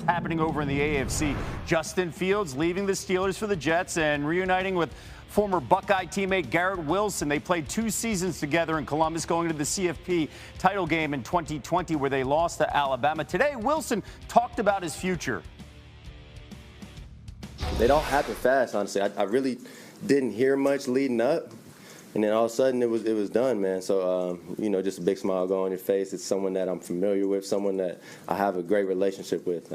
happening over in the AFC. Justin Fields leaving the Steelers for the Jets and reuniting with former Buckeye teammate Garrett Wilson. They played 2 seasons together in Columbus, going to the CFP title game in 2020 where they lost to Alabama. Today, Wilson talked about his future. They don't happen fast, honestly. I really didn't hear much leading up, and then all of a sudden it was done, man. So, just a big smile go on your face. It's someone that I'm familiar with, someone that I have a great relationship with,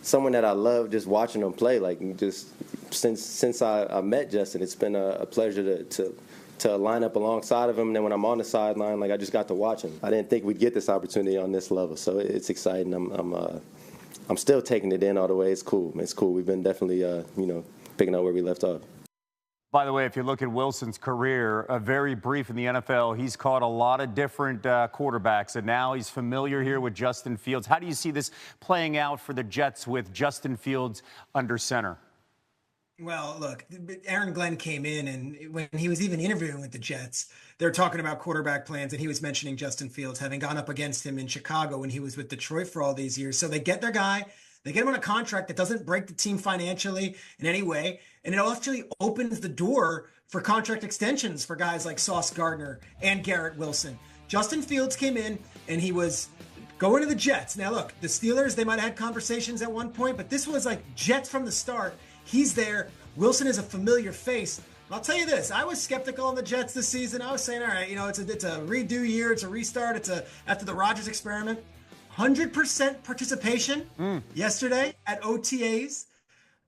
someone that I love just watching them play. Like, just since I met Justin, it's been a pleasure to line up alongside of him. And then when I'm on the sideline, like, I just got to watch him. I didn't think we'd get this opportunity on this level, so it's exciting. I'm still taking it in all the way. It's cool. It's cool. We've been definitely, picking up where we left off. By the way, if you look at Wilson's career, very brief in the NFL, he's caught a lot of different quarterbacks, and now he's familiar here with Justin Fields. How do you see this playing out for the Jets with Justin Fields under center? Well, look, Aaron Glenn came in, and when he was even interviewing with the Jets, they were talking about quarterback plans, and he was mentioning Justin Fields, having gone up against him in Chicago when he was with Detroit for all these years. So they get their guy. They get him on a contract that doesn't break the team financially in any way, and it actually opens the door for contract extensions for guys like Sauce Gardner and Garrett Wilson. Justin Fields came in, and he was going to the Jets. Now, look, the Steelers, they might have had conversations at one point, but this was like Jets from the start. He's there. Wilson is a familiar face. I'll tell you this, I was skeptical on the Jets this season. I was saying, all right, it's a redo year, it's a restart, after the Rodgers experiment. 100% participation yesterday at OTAs.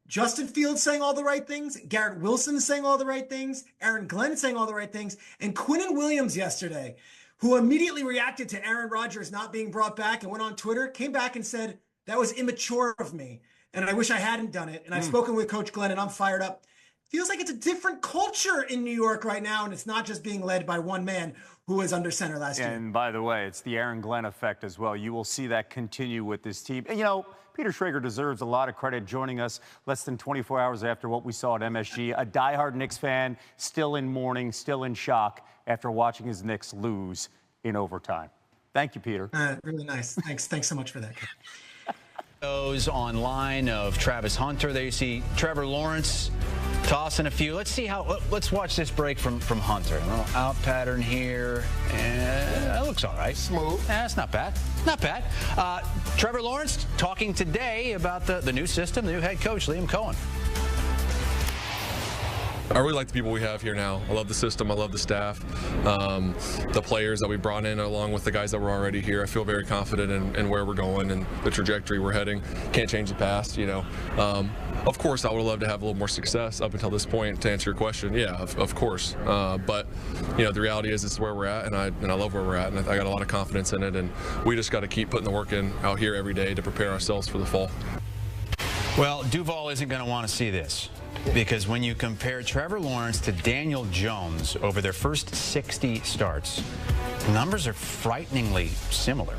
Justin Fields saying all the right things. Garrett Wilson saying all the right things. Aaron Glenn saying all the right things. And Quinnen Williams yesterday, who immediately reacted to Aaron Rodgers not being brought back and went on Twitter, came back and said, that was immature of me. And I wish I hadn't done it. And I've spoken with Coach Glenn, and I'm fired up. Feels like it's a different culture in New York right now, and it's not just being led by one man who was under center last year. And by the way, it's the Aaron Glenn effect as well. You will see that continue with this team. And, Peter Schrager deserves a lot of credit joining us less than 24 hours after what we saw at MSG. A diehard Knicks fan, still in mourning, still in shock after watching his Knicks lose in overtime. Thank you, Peter. Really nice. Thanks so much for that. Those online of Travis Hunter. There you see Trevor Lawrence tossing a few. Let's watch this break from Hunter. A little out pattern here. And that looks all right. Smooth. That's not bad. Not bad. Trevor Lawrence talking today about the new system, the new head coach, Liam Cohen. I really like the people we have here now. I love the system. I love the staff, the players that we brought in along with the guys that were already here. I feel very confident in where we're going and the trajectory we're heading. Can't change the past, Of course, I would love to have a little more success up until this point, to answer your question. Yeah, of course. But, the reality is this is where we're at, and I love where we're at, and I got a lot of confidence in it, and we just got to keep putting the work in out here every day to prepare ourselves for the fall. Well, Duval isn't going to want to see this, because when you compare Trevor Lawrence to Daniel Jones over their first 60 starts, the numbers are frighteningly similar.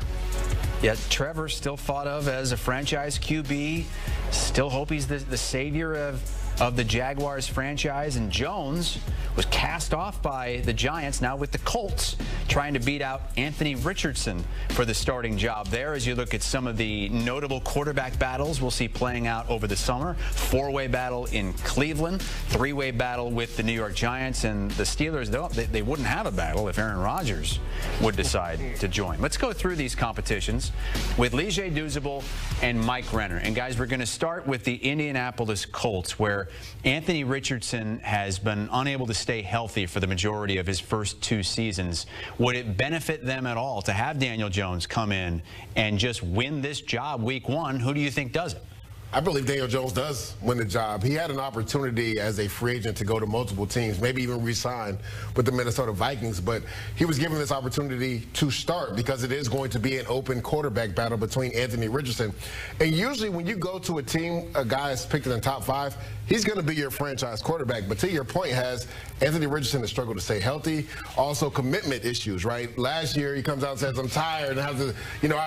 Yet Trevor's still thought of as a franchise QB, still hope he's the savior of the Jaguars franchise, and Jones was cast off by the Giants, now with the Colts, trying to beat out Anthony Richardson for the starting job there. As you look at some of the notable quarterback battles we'll see playing out over the summer, 4-way battle in Cleveland, 3-way battle with the New York Giants, and the Steelers, they wouldn't have a battle if Aaron Rodgers would decide to join. Let's go through these competitions with Lige Douzable and Mike Renner. And guys, we're going to start with the Indianapolis Colts, where Anthony Richardson has been unable to stay healthy for the majority of his first 2 seasons. Would it benefit them at all to have Daniel Jones come in and just win this job week 1? Who do you think does it? I believe Daniel Jones does win the job. He had an opportunity as a free agent to go to multiple teams, maybe even re-sign with the Minnesota Vikings, but he was given this opportunity to start because it is going to be an open quarterback battle between Anthony Richardson. And usually when you go to a team, a guy is picked in the top 5, he's going to be your franchise quarterback. But to your point, Anthony Richardson has struggled to stay healthy. Also commitment issues, right? Last year he comes out and says, I'm tired and have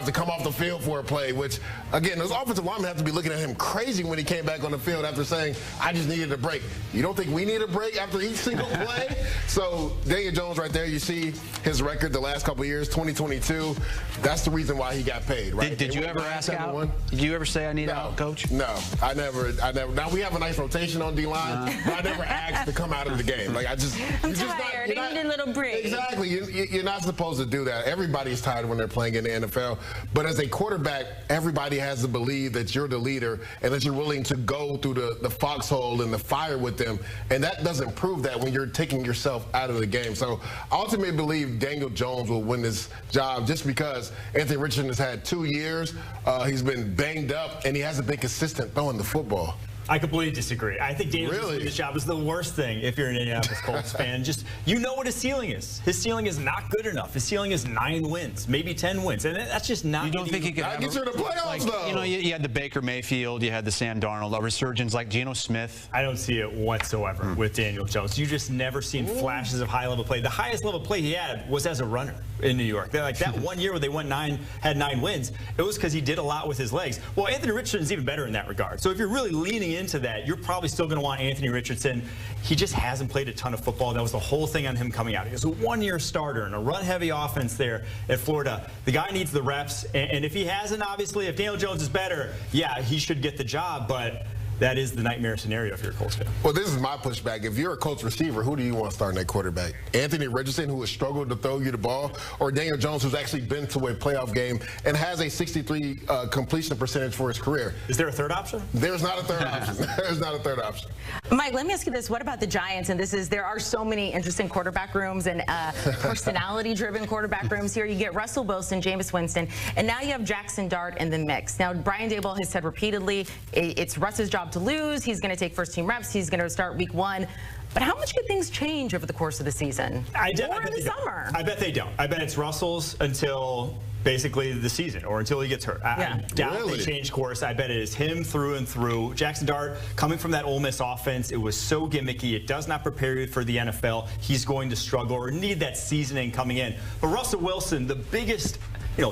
to come off the field for a play, which, again, those offensive linemen have to be looking at him him crazy when he came back on the field after saying, I just needed a break. You don't think we need a break after each single play? So Daniel Jones right there, you see his record the last couple of years, 2022. That's the reason why he got paid, right? Did you ever ask out? Did you ever say I need out, Coach? No, I never. Now we have a nice rotation on D-line, but I never asked to come out of the game. Like I'm tired. I need a little break. Exactly. You're not supposed to do that. Everybody's tired when they're playing in the NFL. But as a quarterback, everybody has to believe that you're the leader and that you're willing to go through the foxhole and the fire with them. And that doesn't prove that when you're taking yourself out of the game. So I ultimately believe Daniel Jones will win this job just because Anthony Richardson has had 2 years. He's been banged up, and he hasn't been consistent throwing the football. I completely disagree. I think Daniel Jones winning this job is the worst thing if you're an Indianapolis Colts fan. Just, you know what his ceiling is. His ceiling is not good enough. His ceiling is 9 wins, maybe 10 wins. And that's just not. You don't think he could get you to the playoffs, though? You know, you had the Baker Mayfield, you had the Sam Darnold, a resurgence like Geno Smith. I don't see it whatsoever with Daniel Jones. You just never seen flashes of high-level play. The highest level play he had was as a runner in New York. Like that 1 year where they had 9 wins, it was because he did a lot with his legs. Well, Anthony Richardson's even better in that regard. So if you're really leaning into that, you're probably still going to want Anthony Richardson. He just hasn't played a ton of football. That was the whole thing on him coming out. He was a 1-year starter in a run-heavy offense there at Florida. The guy needs the reps, and if he hasn't, obviously, if Daniel Jones is better, yeah, he should get the job, but that is the nightmare scenario if you're a Colts fan. Well, this is my pushback. If you're a Colts receiver, who do you want starting at quarterback? Anthony Richardson, who has struggled to throw you the ball, or Daniel Jones, who's actually been to a playoff game and has a 63 completion percentage for his career? Is there a third option? There's not a third option. There's not a third option. Mike, let me ask you this. What about the Giants? And there are so many interesting quarterback rooms and personality-driven quarterback rooms here. You get Russell Wilson, Jameis Winston, and now you have Jackson Dart in the mix. Now, Brian Daboll has said repeatedly it's Russ's job to lose. He's going to take first-team reps. He's going to start week 1. But how much could things change over the course of the season? Or in the summer? I bet they don't. I bet it's Russell's until basically the season or until he gets hurt. I doubt they change course. I bet it is him through and through. Jackson Dart, coming from that Ole Miss offense, it was so gimmicky. It does not prepare you for the NFL. He's going to struggle or need that seasoning coming in. But Russell Wilson, the biggest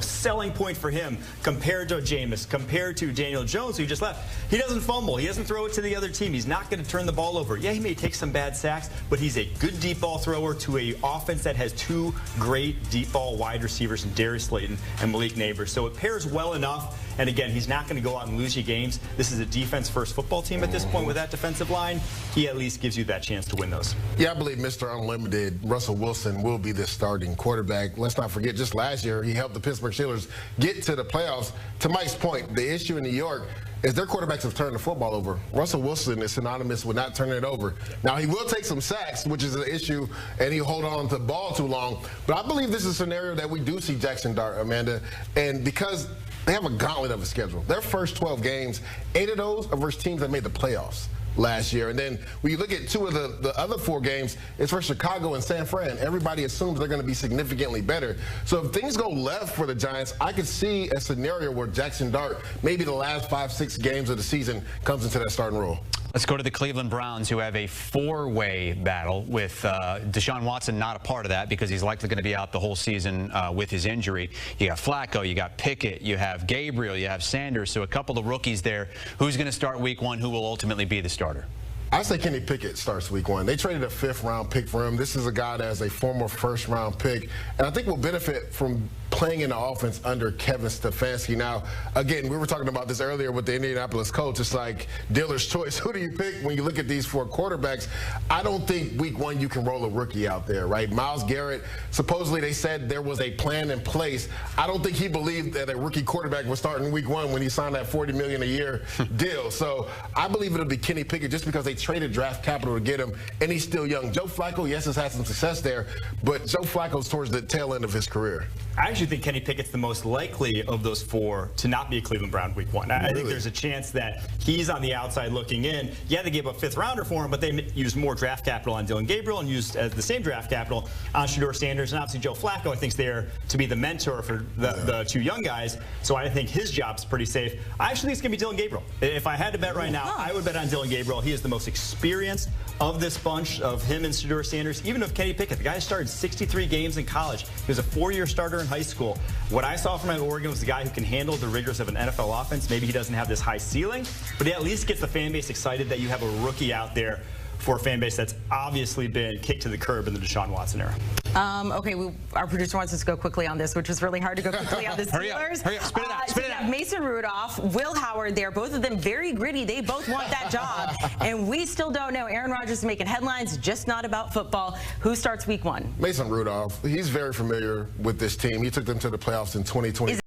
selling point for him compared to Jameis, compared to Daniel Jones, who just left. He doesn't fumble. He doesn't throw it to the other team. He's not going to turn the ball over. Yeah, he may take some bad sacks, but he's a good deep ball thrower to a offense that has 2 great deep ball wide receivers in Darius Slayton and Malik Neighbors. So it pairs well enough. And again, he's not going to go out and lose you games. This is a defense-first football team at this point with that defensive line. He at least gives you that chance to win those. Yeah, I believe Mr. Unlimited, Russell Wilson, will be the starting quarterback. Let's not forget, just last year, he helped the Pittsburgh Steelers get to the playoffs. To Mike's point, the issue in New York is their quarterbacks have turned the football over. Russell Wilson is synonymous with not turning it over. Now, he will take some sacks, which is an issue, and he'll hold on to the ball too long. But I believe this is a scenario that we do see Jackson Dart, Amanda, and because they have a gauntlet of a schedule. Their first 12 games, 8 of those are versus teams that made the playoffs last year. And then when you look at 2 of the other 4 games, it's for Chicago and San Fran. Everybody assumes they're going to be significantly better. So if things go left for the Giants, I could see a scenario where Jackson Dart, maybe the last 5-6 games of the season, comes into that starting role. Let's go to the Cleveland Browns, who have a 4-way battle with Deshaun Watson not a part of that because he's likely going to be out the whole season with his injury. You got Flacco, you got Pickett, you have Gabriel, you have Sanders. So a couple of rookies there. Who's going to start week 1? Who will ultimately be the starter? I say Kenny Pickett starts week 1. They traded a 5th-round pick for him. This is a guy that has a former 1st-round pick, and I think will benefit from playing in the offense under Kevin Stefanski. Now, again, we were talking about this earlier with the Indianapolis Colts. It's like dealer's choice. Who do you pick when you look at these 4 quarterbacks? I don't think week 1 you can roll a rookie out there, right? Myles Garrett, supposedly they said there was a plan in place. I don't think he believed that a rookie quarterback was starting week 1 when he signed that $40 million a year deal. So I believe it'll be Kenny Pickett just because they traded draft capital to get him, and he's still young. Joe Flacco, yes, has had some success there, but Joe Flacco's towards the tail end of his career. I actually think Kenny Pickett's the most likely of those 4 to not be a Cleveland Brown week 1. I think there's a chance that he's on the outside looking in. Yeah, they gave up 5th rounder for him, but they used more draft capital on Dylan Gabriel and used the same draft capital on Shedeur Sanders. And obviously Joe Flacco, I think, is there to be the mentor for the 2 young guys. So I think his job's pretty safe. I actually think it's going to be Dylan Gabriel. If I had to bet right now, I would bet on Dylan Gabriel. He is the most experienced of this bunch of him and Shedeur Sanders, even of Kenny Pickett. The guy started 63 games in college. He was a 4-year starter in high school. What I saw from him at Oregon was a guy who can handle the rigors of an NFL offense. Maybe he doesn't have this high ceiling, but he at least gets the fan base excited that you have a rookie out there for a fan base that's obviously been kicked to the curb in the Deshaun Watson era. Okay, our producer wants us to go quickly on this, which is really hard to go quickly on the Steelers. Hurry up, spit it out, spit it out. Mason Rudolph, Will Howard there, both of them very gritty. They both want that job, and we still don't know. Aaron Rodgers is making headlines, just not about football. Who starts week 1? Mason Rudolph. He's very familiar with this team. He took them to the playoffs in 2020.